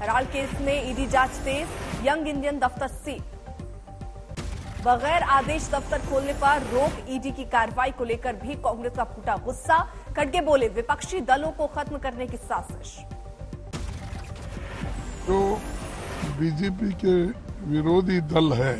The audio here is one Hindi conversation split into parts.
हराल केस में ईडी जांच तेज, यंग इंडियन दफ्तर सील। बगैर आदेश दफ्तर खोलने पर रोक, ईडी की कार्रवाई को लेकर भी कांग्रेस का फूटा गुस्सा। खड़गे बोले, विपक्षी दलों को खत्म करने की साजिश। जो बीजेपी के विरोधी दल है,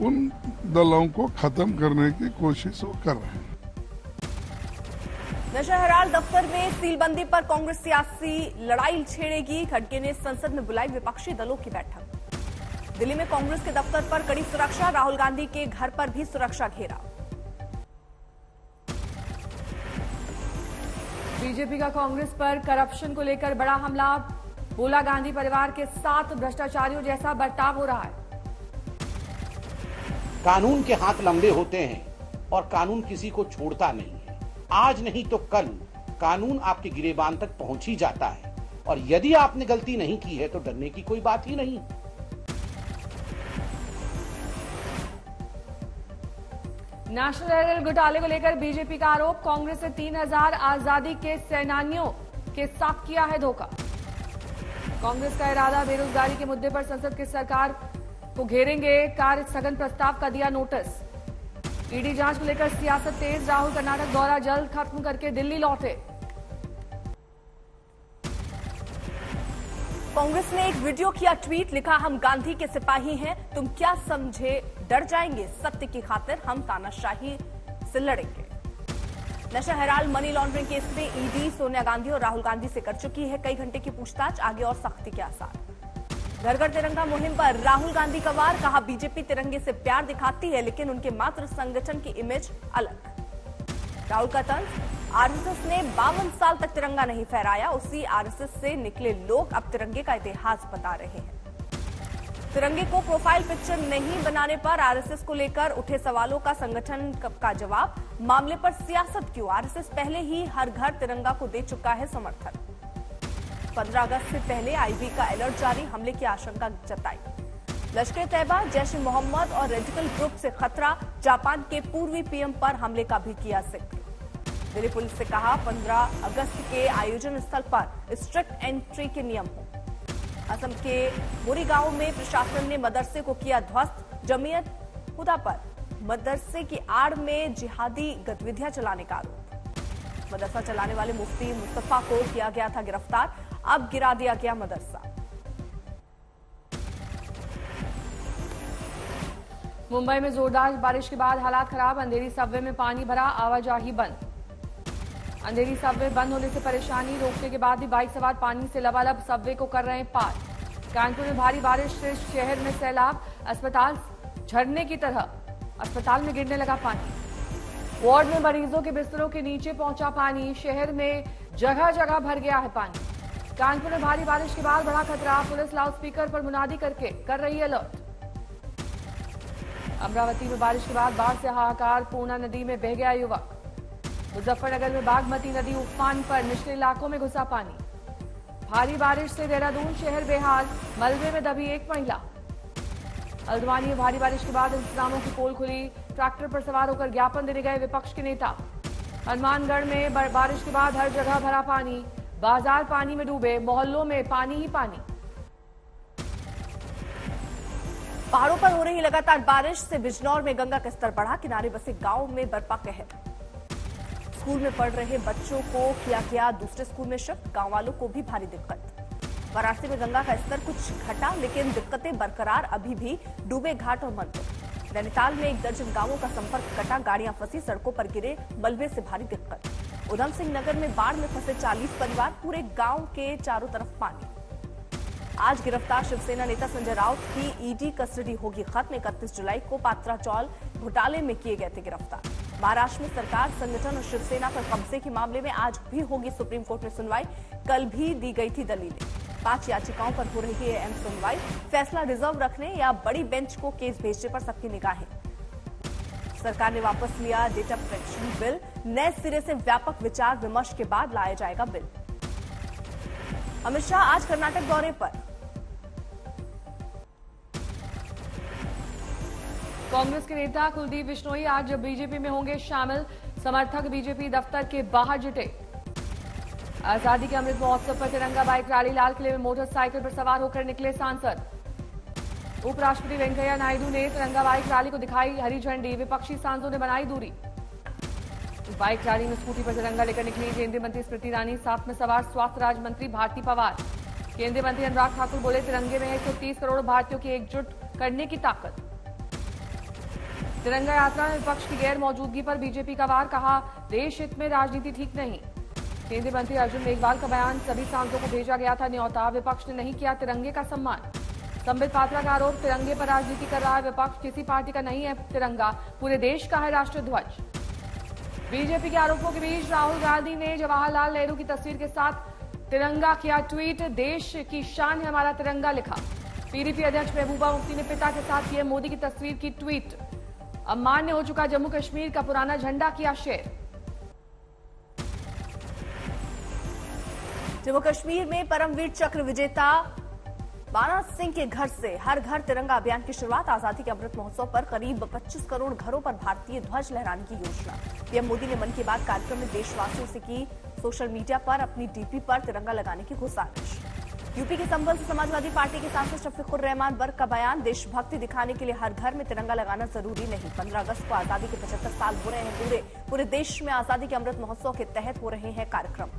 उन दलों को खत्म करने की कोशिश वो कर रहे हैं। नशा हराल दफ्तर में सीलबंदी पर कांग्रेस सियासी लड़ाई छेड़ेगी। खड़गे ने संसद में बुलाई विपक्षी दलों की बैठक। दिल्ली में कांग्रेस के दफ्तर पर कड़ी सुरक्षा, राहुल गांधी के घर पर भी सुरक्षा घेरा। बीजेपी का कांग्रेस पर करप्शन को लेकर बड़ा हमला, बोला गांधी परिवार के साथ भ्रष्टाचारियों जैसा बर्ताव हो रहा है। कानून के हाथ लंबे होते हैं और कानून किसी को छोड़ता नहीं है। आज नहीं तो कल कानून आपके गिरेबान तक पहुंच ही जाता है, और यदि आपने गलती नहीं की है तो डरने की कोई बात ही नहीं। नेशनल हेराल्ड घोटाले को लेकर बीजेपी का आरोप, कांग्रेस ने 3000 आजादी के सेनानियों के साथ किया है धोखा। कांग्रेस का इरादा, बेरोजगारी के मुद्दे पर संसद की सरकार को घेरेंगे, कार्य स्थगन प्रस्ताव का दिया नोटिस। ईडी जांच को लेकर सियासत तेज, राहुल कर्नाटक दौरा जल्द खत्म करके दिल्ली लौटे। कांग्रेस ने एक वीडियो किया ट्वीट, लिखा, हम गांधी के सिपाही हैं, तुम क्या समझे डर जाएंगे, सत्य की खातिर हम तानाशाही से लड़ेंगे। नशा हराल मनी लॉन्ड्रिंग केस में ईडी सोनिया गांधी और राहुल गांधी से कर चुकी है कई घंटे की पूछताछ, आगे और सख्ती के आसार। घर घर तिरंगा मुहिम पर राहुल गांधी का वार, कहा, बीजेपी तिरंगे से प्यार दिखाती है लेकिन उनके मात्र संगठन की इमेज अलग। राहुल का तंज, आरएसएस ने 52 साल तक तिरंगा नहीं फहराया, उसी आरएसएस से निकले लोग अब तिरंगे का इतिहास बता रहे हैं। तिरंगे को प्रोफाइल पिक्चर नहीं बनाने पर आरएसएस को लेकर उठे सवालों का संगठन का जवाब, मामले पर सियासत क्यों, आरएसएस पहले ही हर घर तिरंगा को दे चुका है समर्थन। 15 अगस्त से पहले आईबी का अलर्ट जारी, हमले की आशंका जताई। लश्कर तैयबा, जैश ए मोहम्मद और रेडिकल ग्रुप से खतरा, जापान के पूर्वी पीएम पर हमले का भी किया जिक्र। दिल्ली पुलिस से कहा, 15 अगस्त के आयोजन स्थल पर स्ट्रिक्ट एंट्री के नियम हो। असम के मोरीगांव में प्रशासन ने मदरसे को किया ध्वस्त, जमीयत खुदा पर मदरसे की आड़ में जिहादी गतिविधियां चलाने का आरोप। मदरसा चलाने वाले मुफ्ती मुस्तफा को किया गया था गिरफ्तार, अब गिरा दिया गया मदरसा। मुंबई में जोरदार बारिश के बाद हालात खराब, अंधेरी सबवे में पानी भरा, आवाजाही बंद। अंधेरी सबवे बंद होने से परेशानी, रोकने के बाद भी बाइक सवार पानी से लबालब सबवे को कर रहे हैं पार। कानपुर में भारी बारिश से शहर में सैलाब, अस्पताल झरने की तरह अस्पताल में गिरने लगा पानी। वार्ड में मरीजों के बिस्तरों के नीचे पहुंचा पानी, शहर में जगह जगह भर गया है पानी। कानपुर में भारी बारिश के बाद बड़ा खतरा, पुलिस लाउडस्पीकर पर मुनादी करके कर रही है अलर्ट। अमरावती में बारिश के बाद बाढ़ से हाहाकार, पूर्णा नदी में बह गया युवक। मुजफ्फरनगर में बागमती नदी उफान पर, निचले इलाकों में घुसा पानी। भारी बारिश से देहरादून शहर बेहाल, मलबे में दबी एक महिला। हल्द्वानी में भारी बारिश के बाद इंतजामों की पोल खुली, ट्रैक्टर पर सवार होकर ज्ञापन देने गए विपक्ष के नेता। हनुमानगढ़ में बारिश के बाद हर जगह भरा पानी, बाजार पानी में डूबे, मोहल्लों में पानी ही पानी। पहाड़ों पर हो रही लगातार बारिश से बिजनौर में गंगा का स्तर बढ़ा, किनारे बसे गांव में बरपा कहर। स्कूल में पढ़ रहे बच्चों को किया गया दूसरे स्कूल में शिफ्ट, गांव वालों को भी भारी दिक्कत। वाराणसी में गंगा का स्तर कुछ घटा लेकिन दिक्कतें बरकरार, अभी भी डूबे घाट और मंदिर। नैनीताल में 1 दर्जन गांवों का संपर्क कटा, गाड़ियां फंसी, सड़कों पर गिरे मलबे से भारी दिक्कत। उधम सिंह नगर में बाढ़ में फंसे 40 परिवार, पूरे गांव के चारों तरफ पानी। आज गिरफ्तार शिवसेना नेता संजय राउत की ईडी कस्टडी होगी खत्म, 31 जुलाई को पात्रा चौल घोटाले में किए गए थे गिरफ्तार। महाराष्ट्र में सरकार, संगठन और शिवसेना पर कब्जे के मामले में आज भी होगी सुप्रीम कोर्ट में सुनवाई, कल भी दी गई थी दलीलें। 5 याचिकाओं पर हो रही है अहम सुनवाई, फैसला रिजर्व रखने या बड़ी बेंच को केस भेजने पर सबकी निगाहें। सरकार ने वापस लिया डेटा प्रोटेक्शन बिल, नए सिरे से व्यापक विचार विमर्श के बाद लाया जाएगा बिल। अमित शाह आज कर्नाटक दौरे पर। कांग्रेस के नेता कुलदीप बिश्नोई आज बीजेपी में होंगे शामिल, समर्थक बीजेपी दफ्तर के बाहर जुटे। आजादी के अमृत महोत्सव पर तिरंगा बाइक रैली, लाल किले में मोटरसाइकिल पर सवार होकर निकले सांसद। उपराष्ट्रपति वेंकैया नायडू ने तिरंगा बाइक रैली को दिखाई हरी झंडी, विपक्षी सांसदों ने बनाई दूरी। बाइक रैली में स्कूटी पर तिरंगा लेकर निकली केंद्रीय मंत्री स्मृति ईरानी, साथ में सवार स्वास्थ्य राज्य मंत्री भारती पवार। केंद्रीय मंत्री अनुराग ठाकुर बोले, तिरंगे में है 130 करोड़ भारतीयों की एकजुट करने की ताकत। तिरंगा यात्रा में विपक्ष की गैर मौजूदगी पर बीजेपी का वार, कहा देश हित में राजनीति ठीक नहीं। केंद्रीय मंत्री अर्जुन मेघवाल का बयान, सभी सांसदों को भेजा गया था न्योता, विपक्ष ने नहीं किया तिरंगे का सम्मान। संबित पात्रा का आरोप, तिरंगे पर राजनीति कर रहा है विपक्ष, किसी पार्टी का नहीं है तिरंगा, पूरे देश का है राष्ट्रीय ध्वज। बीजेपी के आरोपों के बीच राहुल गांधी ने जवाहरलाल नेहरू की तस्वीर के साथ तिरंगा किया ट्वीट, देश की शान है हमारा तिरंगा लिखा। पीडीपी अध्यक्ष महबूबा मुफ्ती ने पिता के साथ किए मोदी की तस्वीर की ट्वीट। अमान्य हो चुका जम्मू कश्मीर का पुराना झंडा किया शेयर। जम्मू कश्मीर में परमवीर चक्र विजेता बाना सिंह के घर से हर घर तिरंगा अभियान की शुरुआत। आजादी के अमृत महोत्सव पर करीब 25 करोड़ घरों पर भारतीय ध्वज लहराने की योजना। पीएम मोदी ने मन की बात कार्यक्रम में देशवासियों से की सोशल मीडिया पर अपनी डीपी पर तिरंगा लगाने की गुजारिश। यूपी के संभल से समाजवादी पार्टी के सांसद शफीकुर रहमान बर्क का बयान, देशभक्ति दिखाने के लिए हर घर में तिरंगा लगाना जरूरी नहीं। 15 अगस्त को आजादी के 75 साल हो रहे हैं पूरे देश में आजादी के अमृत महोत्सव के तहत हो रहे हैं कार्यक्रम।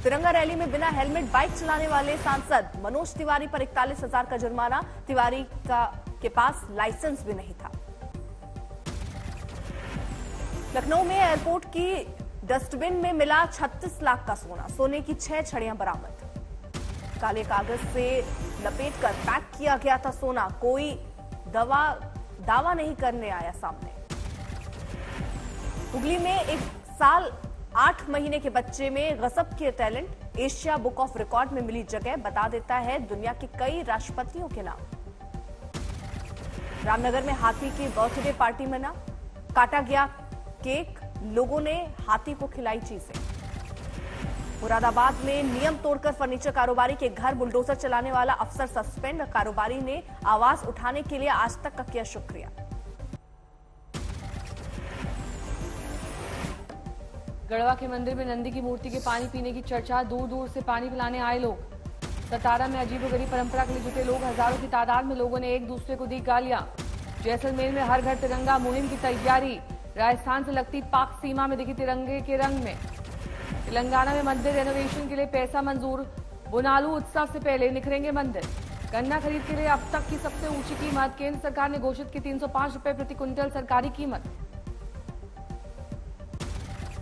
तिरंगा रैली में बिना हेलमेट बाइक चलाने वाले सांसद मनोज तिवारी पर 41,000 का जुर्माना। तिवारी के पास लाइसेंस भी नहीं था। लखनऊ में एयरपोर्ट की डस्टबिन में मिला 36 लाख का सोना, सोने की 6 छड़ियां बरामद। काले कागज से लपेटकर पैक किया गया था सोना, कोई दावा नहीं करने आया सामने। हुगली में 1 साल 8 महीने के बच्चे में गजब के talent, Asia book of record में मिली जगह, बता देता है दुनिया के कई राष्ट्रपतियों के नाम। रामनगर में हाथी की बर्थडे पार्टी मना, काटा गया केक, लोगों ने हाथी को खिलाई चीजें। मुरादाबाद में नियम तोड़कर फर्नीचर कारोबारी के घर बुलडोजर चलाने वाला अफसर सस्पेंड, कारोबारी ने आवाज उठाने के लिए आज तक का किया शुक्रिया। गढ़वा के मंदिर में नंदी की मूर्ति के पानी पीने की चर्चा, दूर दूर से पानी पिलाने आए लोग। सतारा में अजीबोगरीब परंपरा के लिए जुटे लोग, हजारों की तादाद में लोगों ने एक दूसरे को दी गालियां। जैसलमेर में हर घर तिरंगा मुहिम की तैयारी, राजस्थान से लगती पाक सीमा में दिखी तिरंगे के रंग में। तेलंगाना में मंदिर रेनोवेशन के लिए पैसा मंजूर, बुनालू उत्सव से पहले निखरेंगे मंदिर। गन्ना खरीद के लिए अब तक की सबसे ऊंची कीमत, केंद्र सरकार ने घोषित की 305 रुपए प्रति क्विंटल सरकारी कीमत।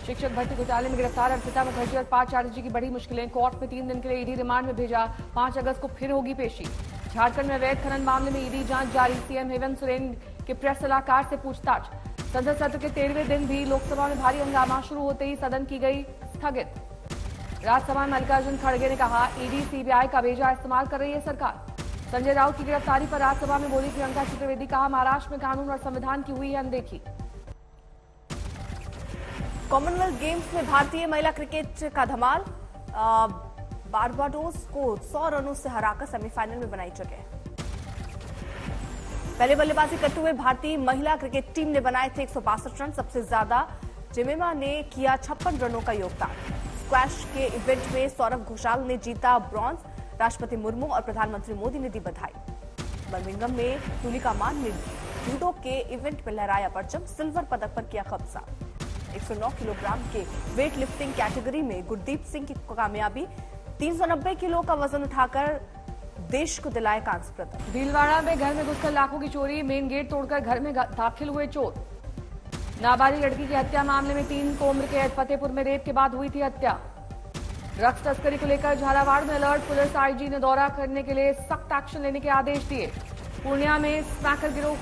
शिक्षक भर्ती घोटाले में गिरफ्तार अर्पिता मुखर्जी और पार्थ चैटर्जी की बड़ी मुश्किलें, कोर्ट में 3 दिन के लिए ईडी रिमांड में भेजा, 5 अगस्त को फिर होगी पेशी। झारखंड में अवैध खनन मामले में ईडी जांच जारी, सीएम हेमंत सोरेन के प्रेस सलाहकार से पूछताछ। संसद सत्र के 13वें दिन भी लोकसभा में भारी हंगामा, शुरू होते ही सदन की गई स्थगित। राज्यसभा में मल्लिकार्जुन खड़गे ने कहा, ईडी सीबीआई का भेजा इस्तेमाल कर रही है सरकार। संजय राउत की गिरफ्तारी पर राज्यसभा में बोली प्रियंका चतुर्वेदी, कहा महाराष्ट्र में कानून और संविधान की हुई है अनदेखी। कॉमनवेल्थ गेम्स में भारतीय महिला क्रिकेट का धमाल, बारबाडोस को 100 रनों से हराकर सेमीफाइनल में बनाई जगह। पहले बल्लेबाजी करते हुए भारतीय महिला क्रिकेट टीम ने बनाए थे 162 रन, सबसे ज्यादा जेमिमा ने किया 56 रनों का योगदान। स्क्वैश के इवेंट में सौरभ घोषाल ने जीता ब्रॉन्ज, राष्ट्रपति मुर्मू और प्रधानमंत्री मोदी ने दी बधाई। बर्मिंघम में तुलिका मान ने जूडो के इवेंट में लहराया परचम, सिल्वर पदक पर किया कब्जा। 109 किलोग्राम के वेट लिफ्टिंग कैटेगरी में गुरदीप सिंह की कामयाबी, 390 किलो का वजन उठाकर देश को दिलाया कांस्य पदक। भीलवाड़ा में घर में घुसकर लाखों की चोरी, मेन गेट तोड़कर घर में दाखिल हुए चोर। नाबालिग लड़की की हत्या मामले में 3 को उम्र कैद, फतेहपुर में रेप के बाद हुई थी हत्या। ड्रग्स तस्करी को लेकर झालावाड़ में अलर्ट, पुलिस आईजी ने दौरा करने के लिए सख्त एक्शन लेने के आदेश दिए। पूर्णिया में स्मैकर गिरोह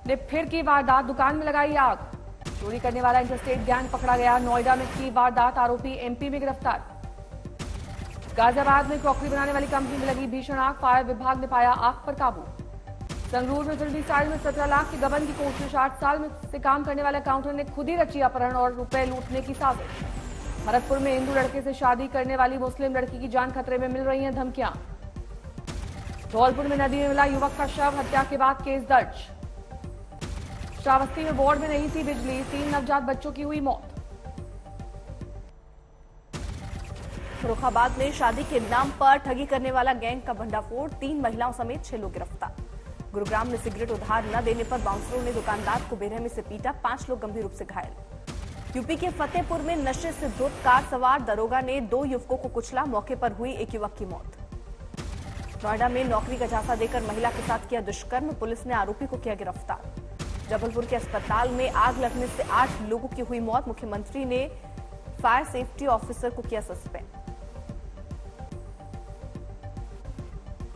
ने फिर की वारदात, दुकान में लगाई आग, चोरी करने वाला इंटरस्टेट गैंग पकड़ा गया। नोएडा में की वारदात, आरोपी एमपी में गिरफ्तार। गाजियाबाद में क्रॉकरी बनाने वाली कंपनी में लगी भीषण आग, फायर विभाग ने पाया आग पर काबू। संगरूर में फिल्मी स्टाइल में 17 लाख के गबन की कोशिश, 8 साल से काम करने वाले अकाउंटेंट ने खुद ही रची अपहरण और रुपए लूटने की साजिश। भरतपुर में हिंदू लड़के से शादी करने वाली मुस्लिम लड़की की जान खतरे में, मिल रही हैं धमकियां। धौलपुर में नदी में मिला युवक का शव, हत्या के बाद केस दर्ज। श्रावस्ती में बोर्ड में नहीं थी बिजली, 3 नवजात बच्चों की हुई मौत। फर्रुखाबाद में शादी के नाम पर ठगी करने वाला गैंग का भंडाफोड़, 3 महिलाओं समेत 6 लोग गिरफ्तार। गुरुग्राम में सिगरेट उधार न देने पर बाउंसरों ने दुकानदार को बेरहमी से पीटा, 5 लोग गंभीर रूप से घायल। यूपी के फतेहपुर में नशे से धुत कार सवार दरोगा ने 2 युवकों को कुचला, मौके पर हुई एक युवक की मौत। नोएडा में नौकरी का झांसा देकर महिला के साथ किया दुष्कर्म, पुलिस ने आरोपी को किया गिरफ्तार। जबलपुर के अस्पताल में आग लगने से 8 लोगों की हुई मौत, मुख्यमंत्री ने फायर सेफ्टी ऑफिसर को किया सस्पेंड।